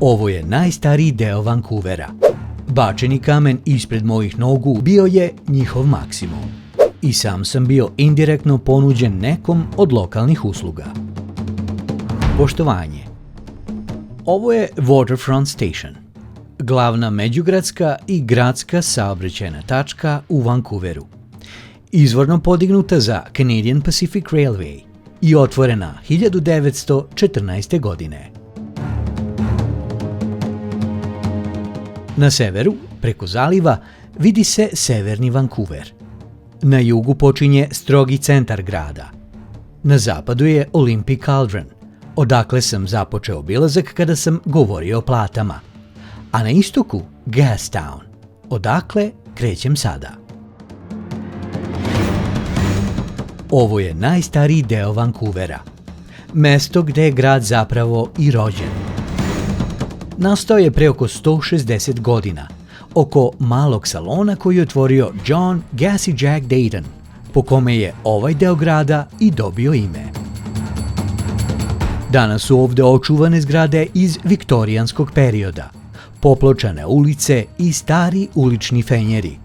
Ovo je najstariji deo Vancouvera. Bačeni kamen ispred mojih nogu bio je njihov maksimum. I sam sam bio indirektno ponuđen nekom od lokalnih usluga. Poštovanje. Ovo je Waterfront Station, glavna međugradska i gradska saobraćajna tačka u Vancouveru. Izvorno podignuta za Canadian Pacific Railway i otvorena 1914. godine. Na severu, preko zaliva, vidi se severni Vancouver. Na jugu počinje strogi centar grada. Na zapadu je Olympic Cauldron, odakle sam započeo obilazak kada sam govorio o platama. A na istoku Gastown, odakle krećem sada. Ovo je najstariji deo Vancouvera, mesto gde je grad zapravo i rođen. Nastao je pre oko 160 godina, oko malog salona koji je otvorio John Gassy Jack Dayton, po kome je ovaj deo grada i dobio ime. Danas su ovde očuvane zgrade iz viktorijanskog perioda, popločane ulice i stari ulični fenjeri,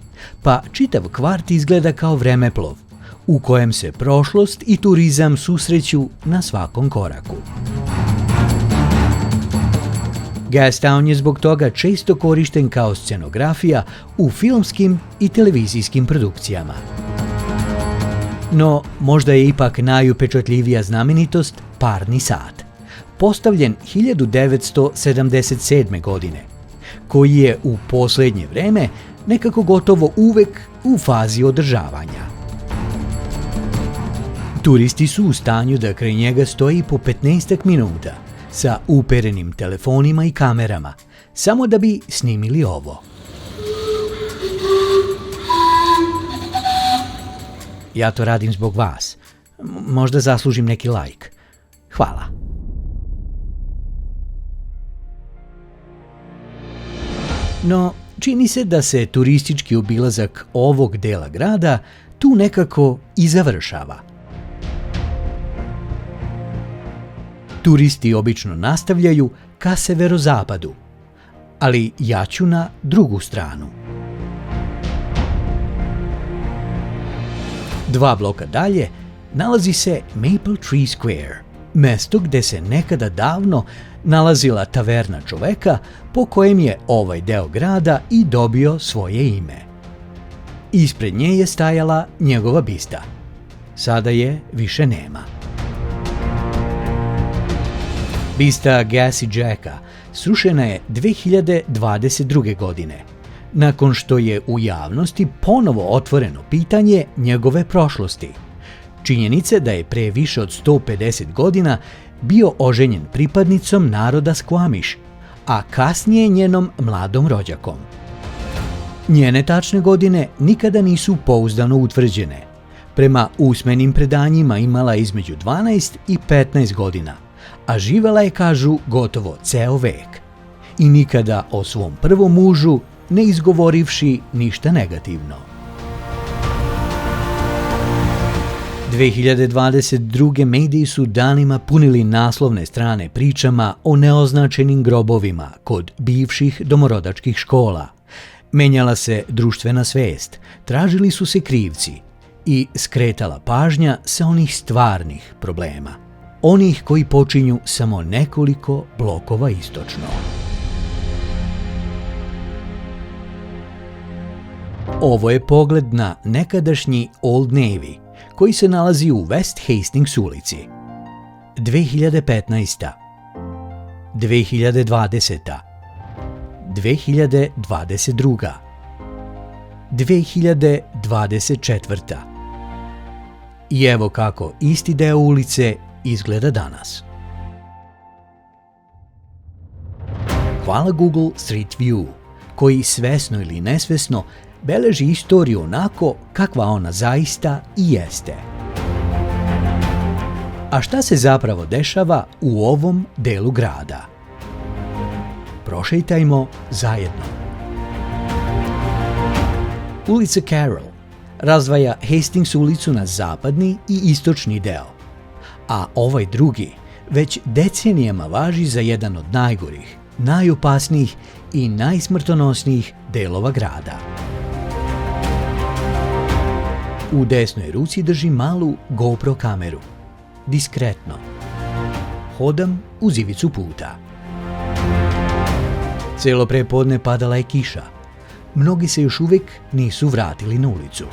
pa čitav kvart izgleda kao vremeplov, u kojem se prošlost i turizam susreću na svakom koraku. Gastown je zbog toga često korišten kao scenografija u filmskim i televizijskim produkcijama. No, možda je ipak najupečatljivija znamenitost parni sat, postavljen 1977. godine, koji je u posljednje vreme nekako gotovo uvek u fazi održavanja. Turisti su u stanju da kraj njega stoji po 15 minuta sa uperenim telefonima i kamerama, samo da bi snimili ovo. Ja to radim zbog vas. Možda zaslužim neki like. Hvala. No, čini se da se turistički obilazak ovog dela grada tu nekako i završava. Turisti obično nastavljaju ka severozapadu, ali ja ću na drugu stranu. 2 bloka dalje nalazi se Maple Tree Square, mesto gde se nekada davno nalazila taverna čoveka po kojem je ovaj deo grada i dobio svoje ime. Ispred nje je stajala njegova bista. Sada je više nema. Bista Gassy Jacka srušena je 2022. godine, nakon što je u javnosti ponovo otvoreno pitanje njegove prošlosti. Činjenice da je pre više od 150 godina bio oženjen pripadnicom naroda Squamish, a kasnije njenom mladom rođakom. Njene tačne godine nikada nisu pouzdano utvrđene. Prema usmenim predanjima imala između 12 i 15 godina, a živela je, kažu, gotovo ceo vek. I nikada o svom prvom mužu ne izgovorivši ništa negativno. 2022. mediji su danima punili naslovne strane pričama o neoznačenim grobovima kod bivših domorodačkih škola. Menjala se društvena svest, tražili su se krivci i skretala pažnja sa onih stvarnih problema, onih koji počinju samo nekoliko blokova istočno. Ovo je pogled na nekadašnji Old Navy, koji se nalazi u West Hastings ulici. 2015. 2020. 2022. 2024. I evo kako isti deo ulice izgleda danas. Hvala Google Street View, koji svesno ili nesvesno beleži istoriju onako kakva ona zaista i jeste. A šta se zapravo dešava u ovom delu grada? Prošetajmo zajedno. Ulica Carroll razdvaja Hastings ulicu na zapadni i istočni deo, a ovaj drugi već decenijama važi za jedan od najgorih, najopasnijih i najsmrtonosnijih delova grada. U desnoj ruci drži malu GoPro kameru. Diskretno. Hodam uz ivicu puta. Celo prepodne padala je kiša. Mnogi se još uvijek nisu vratili na ulicu.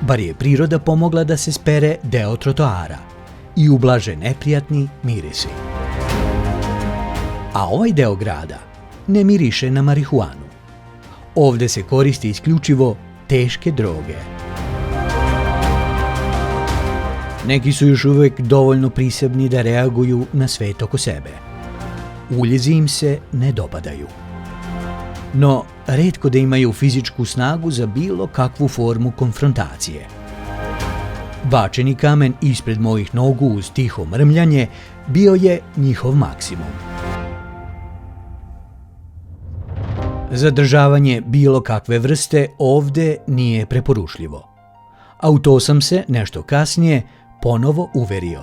Bar je priroda pomogla da se spere deo trotoara i ublaže neprijatni mirisi. A ovaj deo grada ne miriše na marihuanu. Ovde se koristi isključivo teške droge. Neki su još uvijek dovoljno prisebni da reaguju na svet oko sebe. Uljezi im se ne dopadaju. No, retko da imaju fizičku snagu za bilo kakvu formu konfrontacije. Bačeni kamen ispred mojih nogu uz tiho mrmljanje bio je njihov maksimum. Zadržavanje bilo kakve vrste ovde nije preporučljivo. A u to sam se nešto kasnije ponovo uverio.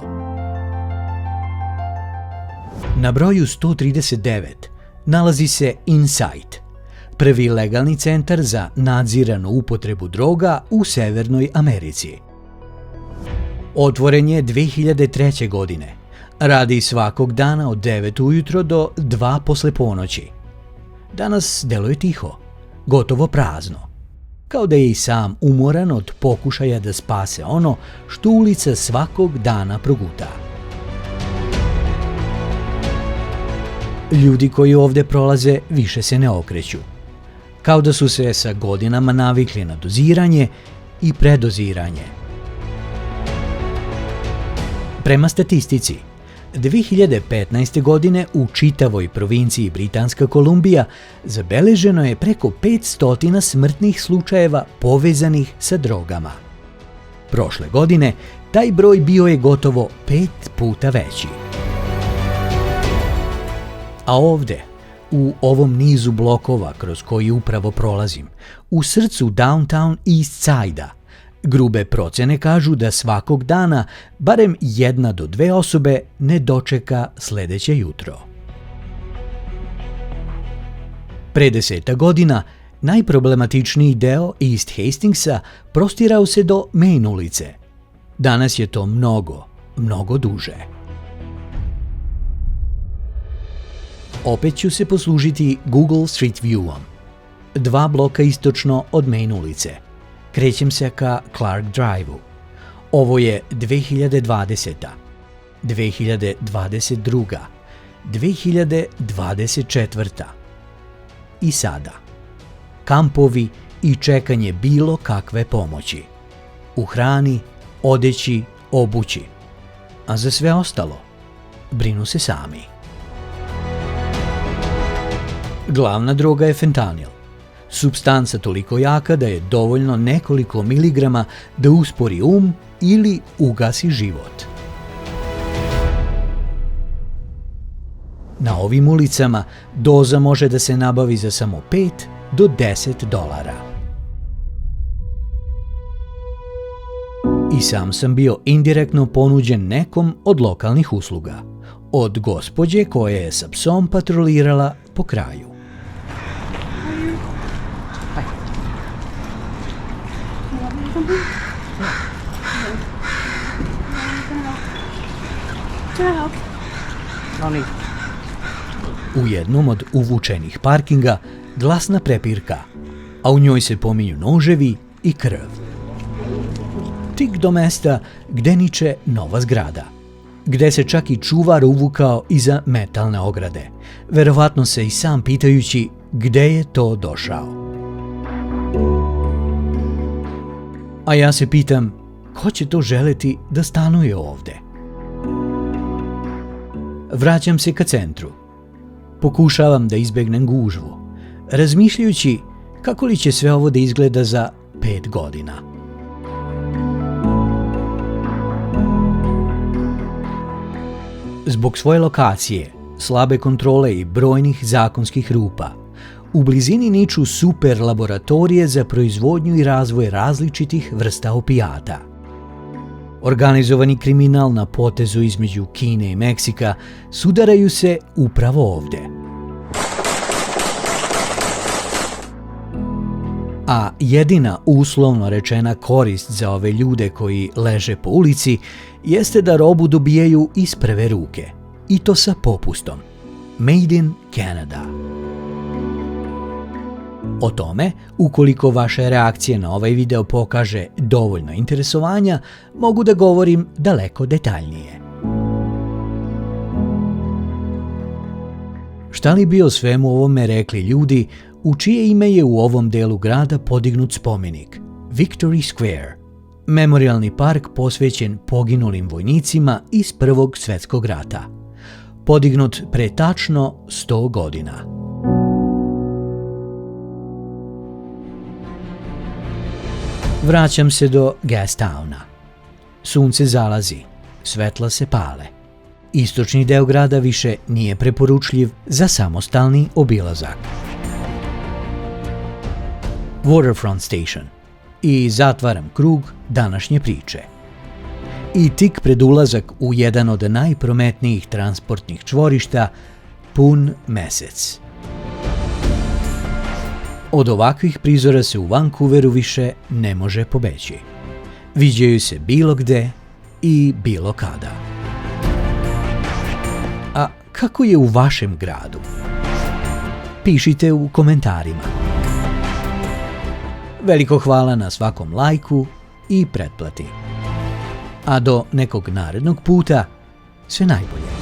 Na broju 139 nalazi se Insight, prvi legalni centar za nadziranu upotrebu droga u Severnoj Americi. Otvoren je 2003. godine. Radi svakog dana od 9 ujutro do 2 posle ponoći. Danas deluje tiho, gotovo prazno. Kao da je i sam umoran od pokušaja da spase ono što ulica svakog dana proguta. Ljudi koji ovde prolaze više se ne okreću. Kao da su se sa godinama navikli na doziranje i predoziranje. Prema statistici, 2015. godine u čitavoj provinciji Britanska Kolumbija zabeleženo je preko 500 smrtnih slučajeva povezanih sa drogama. Prošle godine taj broj bio je gotovo 5 puta veći. A ovde, u ovom nizu blokova kroz koji upravo prolazim, u srcu downtown East Side-a, grube procene kažu da svakog dana barem 1 do 2 osobe ne dočeka sledeće jutro. Pre 10 godina najproblematičniji deo East Hastingsa prostirao se do Main ulice. Danas je to mnogo duže. Opet ću se poslužiti Google Street View-om. 2 bloka istočno od Main ulice. Krećem se ka Clark Drive-u. Ovo je 2020. 2022. 2024. I sada. Kampovi i čekanje bilo kakve pomoći. U hrani, odeći, obući. A za sve ostalo, brinu se sami. Glavna droga je fentanil. Supstanca toliko jaka da je dovoljno nekoliko miligrama da uspori ili ugasi život. Na ovim ulicama doza može da se nabavi za samo $5 do $10. I sam sam bio indirektno ponuđen nekom od lokalnih usluga. Od gospođe koja je sa psom patrolirala po kraju. U jednom od uvučenih parkinga glasna prepirka, a u njoj se pominju noževi i krv. Tik do mesta gde niče nova zgrada, gde se čak i čuvar uvukao iza metalne ograde, verovatno se i sam pitajući gde je to došao. A ja se pitam, ko će to želeti da stanuje ovde? Vraćam se ka centru. Pokušavam da izbegnem gužvu, razmišljajući kako li će sve ovo da izgleda za 5 godina. Zbog svoje lokacije, slabe kontrole i brojnih zakonskih rupa, u blizini niču super laboratorije za proizvodnju i razvoj različitih vrsta opijata. Organizovani kriminal na potezu između Kine i Meksika sudaraju se upravo ovde. A jedina uslovno rečena korist za ove ljude koji leže po ulici jeste da robu dobijaju iz prve ruke. I to sa popustom. Made in Canada. O tome, ukoliko vaša reakcija na ovaj video pokaže dovoljno interesovanja, mogu da govorim daleko detaljnije. Šta li bi o svemu ovome rekli ljudi u čije ime je u ovom delu grada podignut spomenik Victory Square, memorijalni park posvećen poginulim vojnicima iz Prvog svjetskog rata, podignut pre tačno 100 godina. Vraćam se do Gastowna. Sunce zalazi, svetla se pale. Istočni deo grada više nije preporučljiv za samostalni obilazak. Waterfront Station. I zatvaram krug današnje priče. I tik pred ulazak u jedan od najprometnijih transportnih čvorišta, pun mesec. Od ovakvih prizora se u Vancouveru više ne može pobeći. Viđaju se bilo gde i bilo kada. A kako je u vašem gradu? Pišite u komentarima. Veliko hvala na svakom lajku i pretplati. A do nekog narednog puta, sve najbolje.